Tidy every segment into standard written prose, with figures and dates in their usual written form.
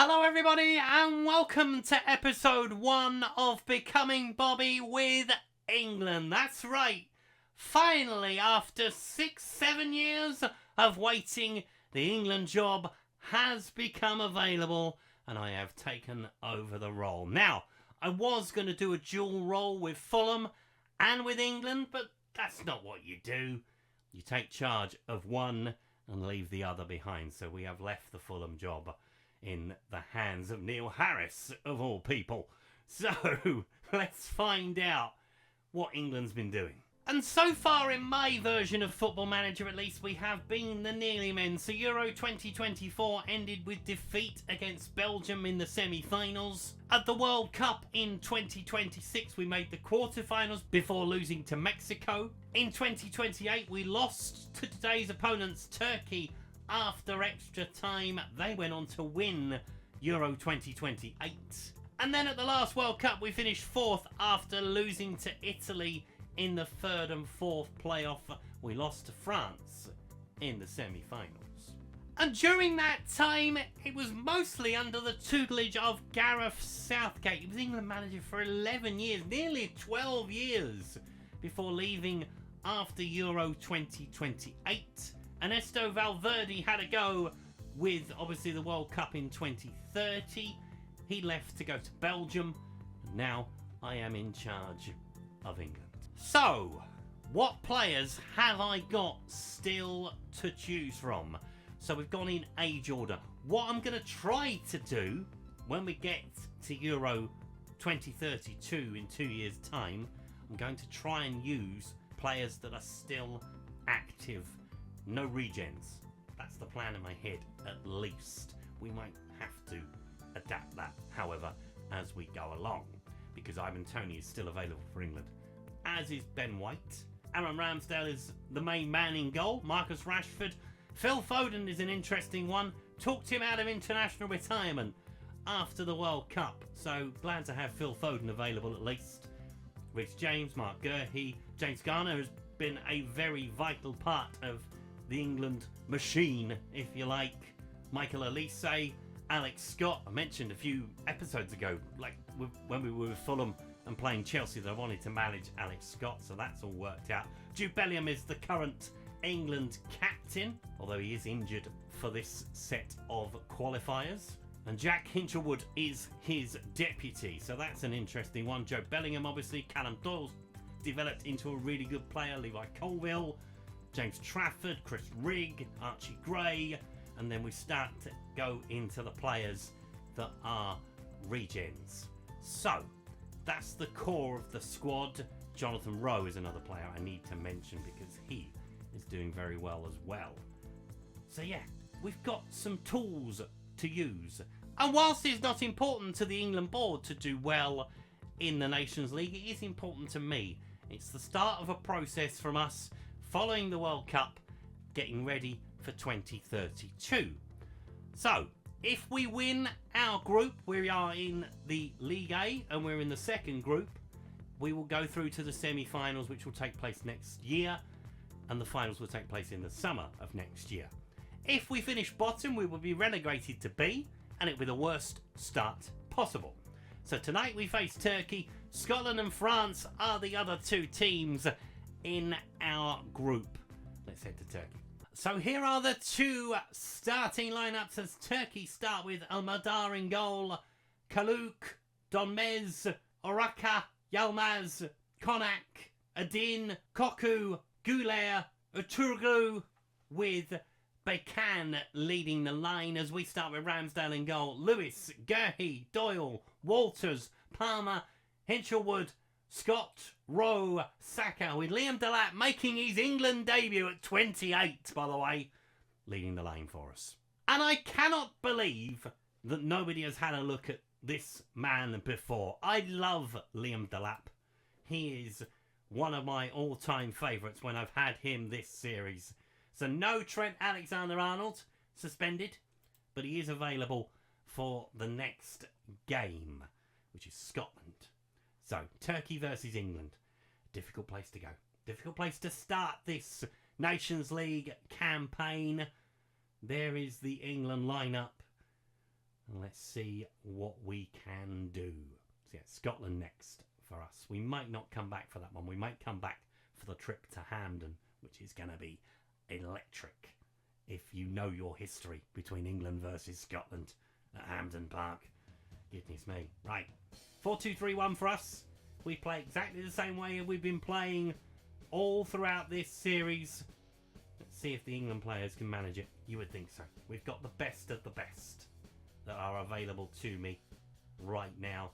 Hello everybody and welcome to episode 1 of Becoming Bobby with England. That's right. Finally, after 6-7 years of waiting, the England job has become available and I have taken over the role. Now, I was going to do a dual role with Fulham and with England, but that's not what you do. You take charge of one and leave the other behind. So we have left the Fulham job in the hands of Neil Harris, of all people. So, let's find out what England's been doing. And so far in my version of Football Manager, at least, we have been the nearly men. So Euro 2024 ended with defeat against Belgium in the semi-finals. At the World Cup in 2026, we made the quarter-finals before losing to Mexico. In 2028, we lost to today's opponents, Turkey, after extra time. They went on to win Euro 2028. And then at the last World Cup, we finished 4th after losing to Italy in the 3rd and 4th playoff. We lost to France in the semi-finals. And during that time, it was mostly under the tutelage of Gareth Southgate. He was England manager for 11 years, nearly 12 years, before leaving after Euro 2028. Ernesto Valverde had a go with, obviously, the World Cup in 2030. He left to go to Belgium. And now I am in charge of England. So, what players have I got still to choose from? So we've gone in age order. What I'm going to try to do when we get to Euro 2032 in 2 years' time, I'm going to try and use players that are still active. No regens. That's the plan in my head, at least. We might have to adapt that, however, as we go along, because Ivan Toney is still available for England, as is Ben White. Aaron Ramsdale is the main man in goal. Marcus Rashford. Phil Foden is an interesting one. Talked him out of international retirement after the World Cup, so glad to have Phil Foden available at least. Rich James, Mark Gurhey, James Garner has been a very vital part of the England machine, if you like. Michael Elise, Alex Scott. I mentioned a few episodes ago, like when we were with Fulham and playing Chelsea, that I wanted to manage Alex Scott, so that's all worked out. Jude Bellingham is the current England captain, although he is injured for this set of qualifiers. And Jack Hinchelwood is his deputy, so that's an interesting one. Joe Bellingham, obviously. Callum Doyle's developed into a really good player. Levi Colville, James Trafford, Chris Rigg, Archie Gray, and then we start to go into the players that are regens. So, that's the core of the squad. Jonathan Rowe is another player I need to mention because he is doing very well as well. So yeah, we've got some tools to use. And whilst it's not important to the England board to do well in the Nations League, it is important to me. It's the start of a process from us following the World Cup, getting ready for 2032. So, if we win our group, we are in the League A and we're in the second group, we will go through to the semi-finals, which will take place next year, and the finals will take place in the summer of next year. If we finish bottom, we will be relegated to B, and it will be the worst start possible. So tonight we face Turkey. Scotland and France are the other two teams in our group. Let's head to Turkey. So here are the two starting lineups as Turkey start with Almadar in goal, Kaluk, Donmez, Oraka, Yilmaz, Konak, Adin, Koku, Güler, Uturgu, with Bekan leading the line as we start with Ramsdale in goal, Lewis, Gurhey, Doyle, Walters, Palmer, Hinchelwood, Scott, Rowe, Saka, with Liam Delap making his England debut at 28, by the way, leading the line for us. And I cannot believe that nobody has had a look at this man before. I love Liam Delap. He is one of my all-time favourites when I've had him this series. So no Trent Alexander-Arnold suspended, but he is available for the next game, which is Scotland. So, Turkey versus England. Difficult place to go. Difficult place to start this Nations League campaign. There is the England lineup. And let's see what we can do. So yeah, Scotland next for us. We might not come back for that one. We might come back for the trip to Hampden, which is going to be electric. If you know your history between England versus Scotland at Hampden Park. Goodness me. Right. 4-2-3-1 for us. We play exactly the same way we've been playing all throughout this series. Let's see if the England players can manage it. You would think so. We've got the best of the best that are available to me right now.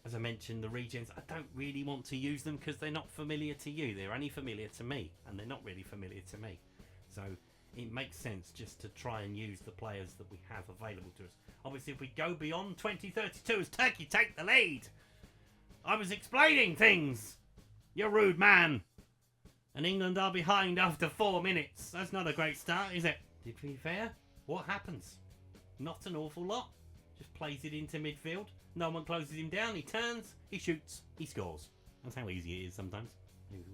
As I mentioned, the regens, I don't really want to use them because they're not familiar to you. They're only familiar to me, and they're not really familiar to me. So it makes sense just to try and use the players that we have available to us. Obviously, if we go beyond 2032 as Turkey take the lead. I was explaining things. You're rude, man. And England are behind after 4 minutes. That's not a great start, is it? To be fair, what happens? Not an awful lot. Just plays it into midfield. No one closes him down. He turns, he shoots, he scores. That's how easy it is sometimes.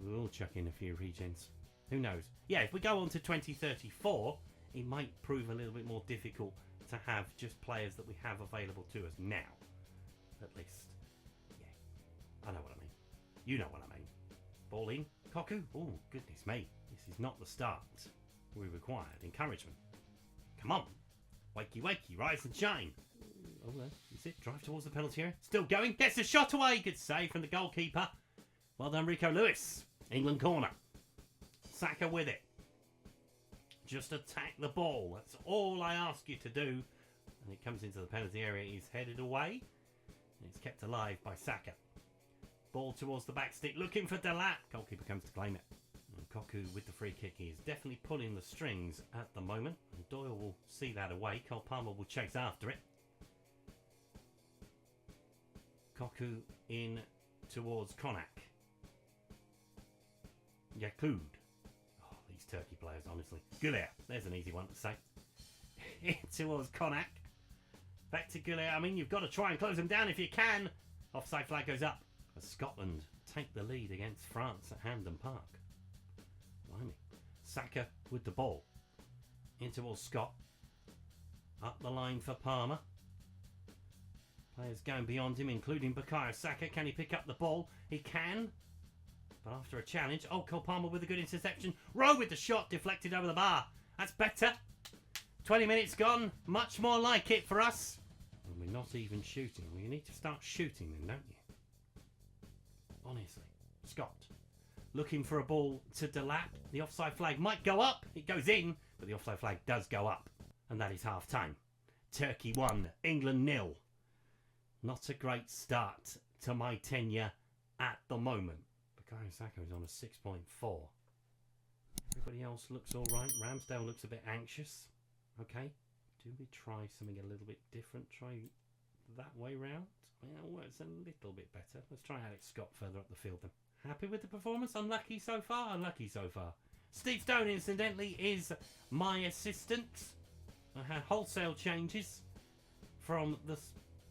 We'll chuck in a few regens. Who knows? Yeah, if we go on to 2034, it might prove a little bit more difficult to have just players that we have available to us now. At least. Yeah. I know what I mean. You know what I mean. Ball in. Koku. Oh, goodness me. This is not the start we required. Encouragement. Come on. Wakey, wakey. Rise and shine. Oh, that's it. Drive towards the penalty area. Still going. Gets a shot away. Good save from the goalkeeper. Well done, Rico Lewis. England corner. Saka with it. Just attack the ball. That's all I ask you to do. And it comes into the penalty area. He's headed away. And it's kept alive by Saka. Ball towards the back stick. Looking for Delap. Goalkeeper comes to claim it. And Koku with the free kick. He is definitely pulling the strings at the moment. And Doyle will see that away. Cole Palmer will chase after it. Koku in towards Konak. Yakud. Oh, these Turkey players, honestly. Gullier. There's an easy one to say. In towards Konak. Back to Gullier. I mean, you've got to try and close them down if you can. Offside flag goes up. As Scotland take the lead against France at Hampden Park. Blimey. Saka with the ball. In towards Scott. Up the line for Palmer. Players going beyond him, including Bukayo Saka. Can he pick up the ball? He can. But after a challenge... Oh, Cole Palmer with a good interception. Rowe with the shot, deflected over the bar. That's better. 20 minutes gone. Much more like it for us. And we're not even shooting. Well, you need to start shooting then, don't you? Honestly. Scott. Looking for a ball to Delap. The offside flag might go up. It goes in, but the offside flag does go up. And that is half time. Turkey 1, England 0. Not a great start to my tenure at the moment. Bukayo Saka is on a 6.4. Everybody else looks all right. Ramsdale looks a bit anxious. Okay. Do we try something a little bit different? Try that way round? Well, it's a little bit better. Let's try Alex Scott further up the field then. Happy with the performance? Unlucky so far? Unlucky so far. Steve Stone, incidentally, is my assistant. I had wholesale changes from the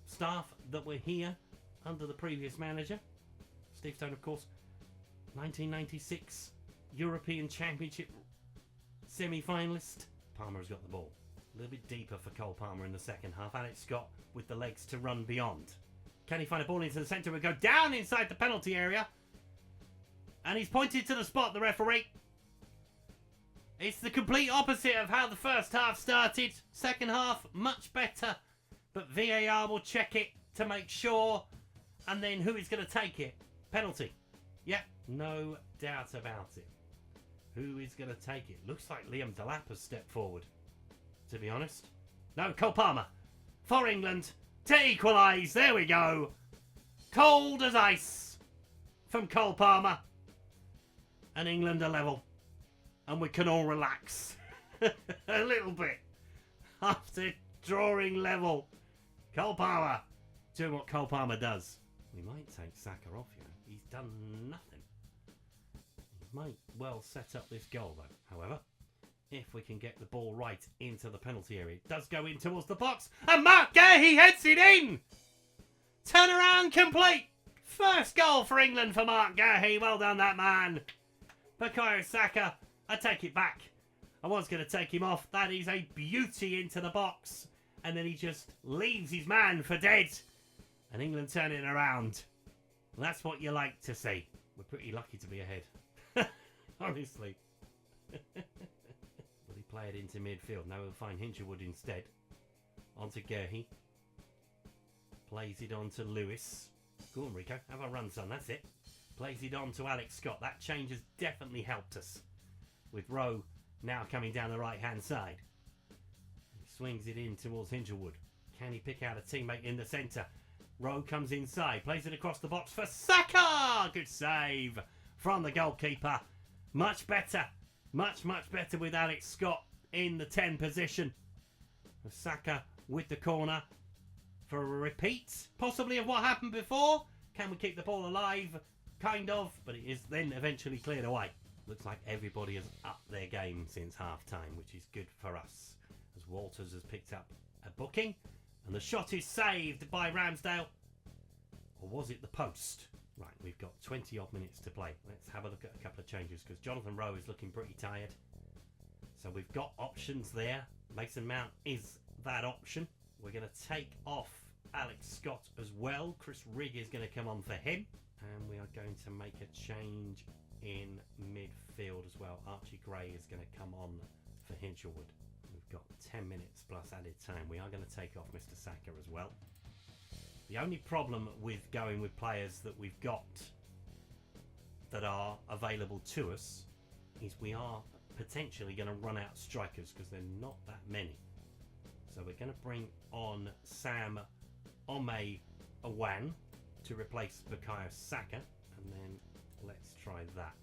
staff that were here under the previous manager. Steve Stone, of course, 1996 European Championship semi-finalist. Palmer has got the ball. A little bit deeper for Cole Palmer in the second half. Alex Scott with the legs to run beyond. Can he find a ball into the centre? We go down inside the penalty area. And he's pointed to the spot, the referee. It's the complete opposite of how the first half started. Second half, much better. But VAR will check it to make sure. And then who is going to take it? Penalty. Yep, no doubt about it. Who is going to take it? Looks like Liam Delap has stepped forward, to be honest. No, Cole Palmer. For England to equalise. There we go. Cold as ice from Cole Palmer. And England are level. And we can all relax a little bit after drawing level. Cole Palmer doing what Cole Palmer does. We might take Saka off, you know. He's done nothing. He might well set up this goal, though. However, if we can get the ball right into the penalty area, it does go in towards the box. And Mark Gahey heads it in. Turnaround complete. First goal for England for Mark Gahey. Well done, that man. Bukayo Saka. I take it back. I was going to take him off. That is a beauty into the box. and then he just leaves his man for dead. And England turn it around. And that's what you like to see. We're pretty lucky to be ahead. Honestly. Will he play it into midfield? No, he'll find Hinchelwood instead. On to Gerhi. Plays it on to Lewis. Go on, Rico. Have a run, son. That's it. Plays it on to Alex Scott. That change has definitely helped us. With Rowe now coming down the right-hand side. He swings it in towards Hinchelwood. Can he pick out a teammate in the centre? Rowe comes inside. Plays it across the box for Saka! Good save from the goalkeeper. Much better. Much better with Alex Scott in the 10 position. Saka with the corner for a repeat, possibly, of what happened before. Can we keep the ball alive? Kind of, but it is then eventually cleared away. Looks like everybody has upped their game since half-time, which is good for us, as Walters has picked up a booking, and the shot is saved by Ramsdale. Or was it the post? Right, we've got 20-odd minutes to play. Let's have a look at a couple of changes, because Jonathan Rowe is looking pretty tired. So we've got options there. Mason Mount is that option. We're going to take off Alex Scott as well. Chris Rigg is going to come on for him. And we are going to make a change in midfield as well. Archie Gray is going to come on for Hinchelwood. We've got 10 minutes plus added time. We are going to take off Mr. Saka as well. The only problem with going with players that we've got that are available to us is we are potentially going to run out strikers because they're not that many. So we're going to bring on Sam Ome Awan to replace Bukayo Saka, and then let's try that.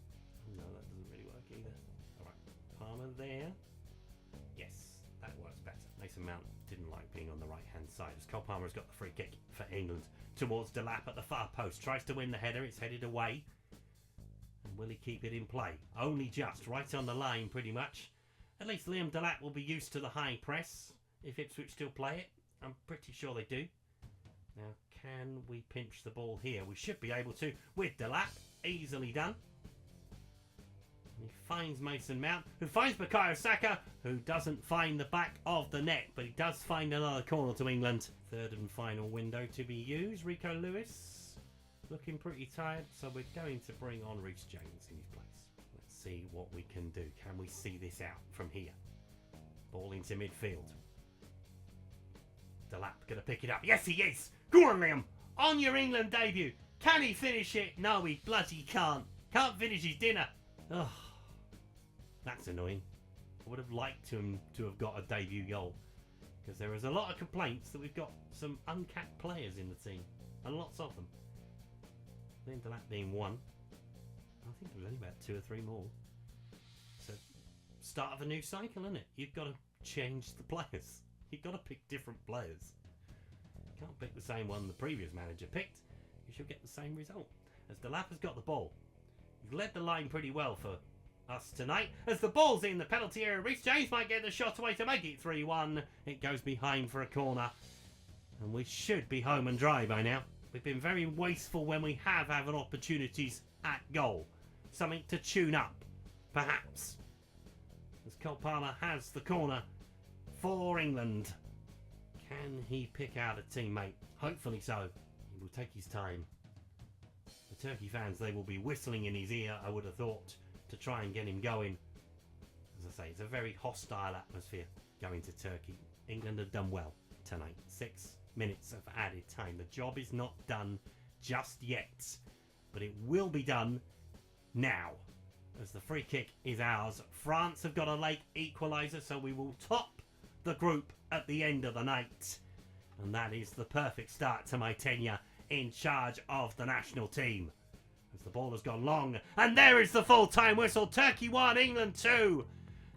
No, that doesn't really work either. Alright, Palmer there. Yes, that works better. Mason Mount didn't like being on the right hand side, as Cole Palmer has got the free kick for England towards Delap at the far post. Tries to win the header, it's headed away. And will he keep it in play? Only just, right on the line pretty much. At least Liam Delap will be used to the high press if Ipswich still play it. I'm pretty sure they do. Now, can we pinch the ball here? We should be able to with Delap. Easily done. And he finds Mason Mount, who finds Bukayo Saka, who doesn't find the back of the net, but he does find another corner to England. Third and final window to be used. Rico Lewis looking pretty tired, so we're going to bring on Reece James in his place. Let's see what we can do. Can we see this out from here? Ball into midfield. Delap going to pick it up. Yes, he is. Go on, Liam. On your England debut. Can he finish it? No, he bloody can't. Can't finish his dinner. Oh, that's annoying. I would have liked him to have got a debut goal, because there is a lot of complaints that we've got some uncapped players in the team, and lots of them. Liam Delap being one. I think there was only about 2 or 3 more. So, start of a new cycle, isn't it? You've got to change the players. You've got to pick different players. You can't pick the same one the previous manager picked. You should get the same result. As Delap has got the ball. He's led the line pretty well for us tonight. As the ball's in the penalty area, Reece James might get the shot away to make it 3-1. It goes behind for a corner. And we should be home and dry by now. We've been very wasteful when we have had opportunities at goal. Something to tune up, perhaps. As Cole Palmer has the corner for England. Can he pick out a teammate? Hopefully so. He will take his time. The Turkey fans, they will be whistling in his ear, I would have thought, to try and get him going. As I say, it's a very hostile atmosphere going to Turkey. England have done well tonight. 6 minutes of added time. The job is not done just yet, but it will be done now, as the free kick is ours. France have got a late equaliser, so we will top the group at the end of the night. And that is the perfect start to my tenure in charge of the national team. As the ball has gone long, and there is the full-time whistle. Turkey 1, England 2.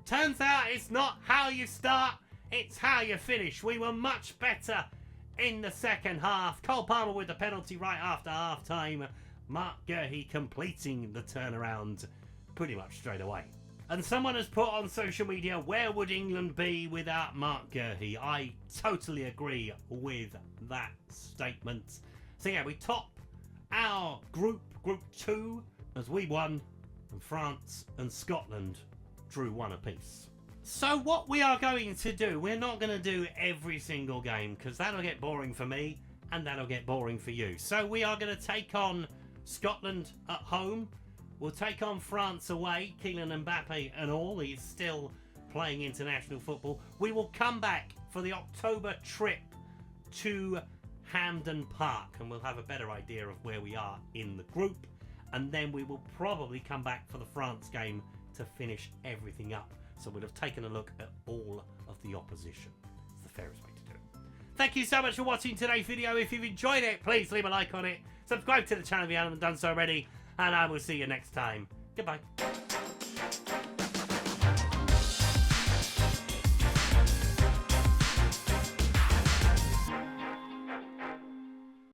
Turns out it's not how you start, it's how you finish. We were much better in the second half. Cole Palmer with the penalty right after half-time. Mark Gerhi completing the turnaround pretty much straight away. And someone has put on social media, where would England be without Mark Gerhi? I totally agree with that statement. So yeah, we top our group 2, as we won, and France and Scotland drew 1 apiece. So what we are going to do, we're not going to do every single game because that'll get boring for me and that'll get boring for you. So we are going to take on Scotland at home. We'll take on France away. Kylian Mbappe and all, he's still playing international football. We will come back for the October trip to Hampden Park and we'll have a better idea of where we are in the group. And then we will probably come back for the France game to finish everything up. So we'll have taken a look at all of the opposition. It's the fairest way to do it. Thank you so much for watching today's video. If you've enjoyed it, please leave a like on it. Subscribe to the channel if you haven't done so already. And I will see you next time. Goodbye.